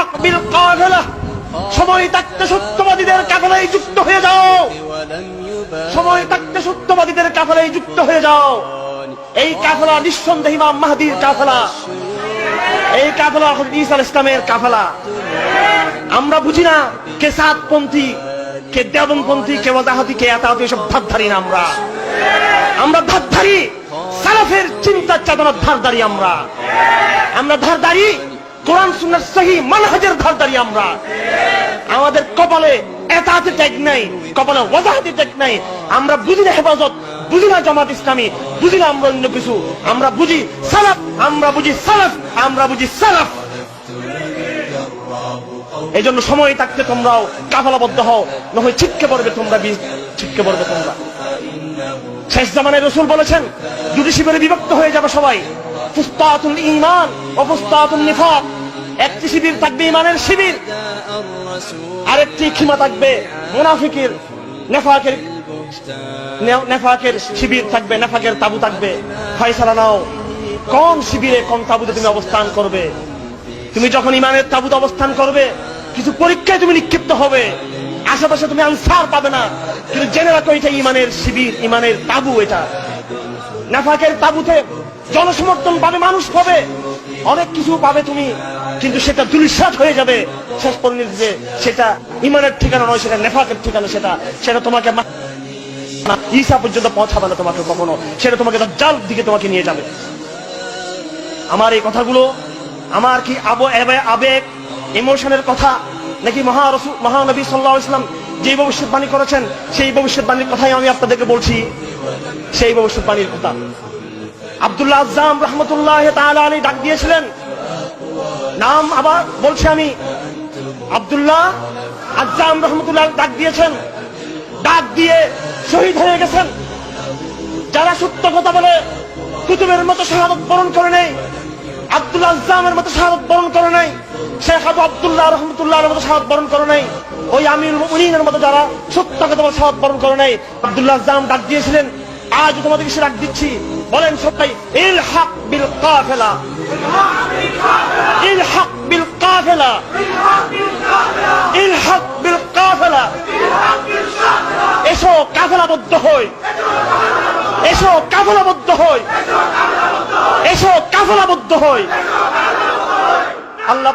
ইলহাক বিল কাফেলা, সময় থাকতে সত্যবাদীদের কাফেলায় যুক্ত হয়ে যাও, সময় থাকতে সত্যবাদীদের কাফেলায় যুক্ত হয়ে যাও। এই কাফেলা নিঃসন্দেহে ইমাম মাহদীর কাফেলা, এই কাফেলা হযরত ঈসা আলাইহিস সালামের কাফেলা। আমরা বুঝি না কে সাতপন্থী, কে দেওবন্দপন্থী, কে ওয়াহাবি, কে আতাউদ্দি, সব ধারধারি না। আমরা ধারধারি, সালাফের চিন্তার চেতনার ধারধারি। আমরা ধারধারি, কোরআন সুন্নাহর সহিহ মানহাজের ধারধারি। আমাদের কপালে এতাতে ট্যাগ নাই, কপালে ওয়াজাহাতি ট্যাগ নাই। আমরা বুঝি না হেফাজত, বুঝি না জামাত ইসলামী, বুঝি না আমরা অন্য কিছু। আমরা বুঝি সালাফ, আমরা বুঝি সালাফ, আমরা বুঝি সালাফ। এই জন্য সময় থাকতে তোমরাও কাফেলাবদ্ধ হও, নয় ছিটকে পড়বে তোমরা, ছিটকে পড়বে তোমরা। শেষ জামানায় রাসূল বলেছেন, দুটি শিবিরে বিভক্ত হয়ে যাবে সবাই, ফুস্তাতুল ঈমান ও ফুস্তাতুন নিফাক। একটি শিবির থাকবে ঈমানের শিবির, আরেকটি খিমা থাকবে মুনাফিকের, নেফাকের শিবির থাকবে, নেফাকের তাবু থাকবে। ফয়সালা নাও, কোন শিবিরে কোন তাবুতে তুমি অবস্থান করবে। তুমি যখন ঈমানের তাবুতে অবস্থান করবে, কিছু পরীক্ষায় তুমি নিক্ষিপ্ত হবে, আশেপাশে তুমি আনসার পাবে না, কিন্তু জেনে রাখো এটা ঈমানের শিবির, ঈমানের তাবু। এটা নেফাকের তাবুতে জনসমর্থন পাবে, মানুষ পাবে, অনেক কিছু পাবে তুমি, কিন্তু সেটা দুলিশাত হয়ে যাবে শেষ পর্যন্ত। সেটা ঈমানের ঠিকানা নয়, সেটা নেফাকের ঠিকানা। সেটা তোমাকে ঈসা পর্যন্ত পৌঁছাবে না তোমাকে কখনো, সেটা তোমাকে দাজ্জাল দিকে তোমাকে নিয়ে যাবে। আমার এই কথাগুলো আমার কি আবেগ, ইমোশনের কথা, নাকি মহানবী সাল্লাল্লাহু আলাইহি ওয়াসাল্লাম যে ভবিষ্যৎবাণী করেছেন সেই ভবিষ্যৎবাণীর কথাই আমি আপনাদেরকে বলছি। সেই ভবিষ্যৎবাণীর কথা আব্দুল্লাহ আজ্জাম রাহমাতুল্লাহ তাআলা আলাইহি ডাক দিয়েছিলেন। নাম আবার বলছি আমি, আব্দুল্লাহ আজ্জাম রাহমাতুল্লাহ ডাক দিয়েছেন, ডাক দিয়ে শহীদ হয়ে গেছেন। যারা সত্য কথা বলে কুতুবের মতো শাহাদাত বরণ করে নেই, আব্দুল্লাহ আজ্জামের মতো শাহাদাত বরণ করে নাই, শেখ আবু আব্দুল্লাহ রাহমাতুল্লাহর মতো শাহাদাত বরণ করে নাই, ওই আমিরুল মুমিনিনের মতো যারা সত্য কথা বলে শাহাদাত বরণ করে নাই। আব্দুল্লাহ আজ্জাম ডাক দিয়েছিলেন, আজ তোমাদেরকে সে ডাক দিচ্ছি, বলেন সবাই ইলহাক বিল কাফেলা, ইলহাক বিল কাফেলা, ইলহাক বিল কাফেলা। এসো কাফেলাবদ্ধ হই, এসো কাফেলাবদ্ধ হই, এসো কাফেলাবদ্ধ হই। আল্লাহ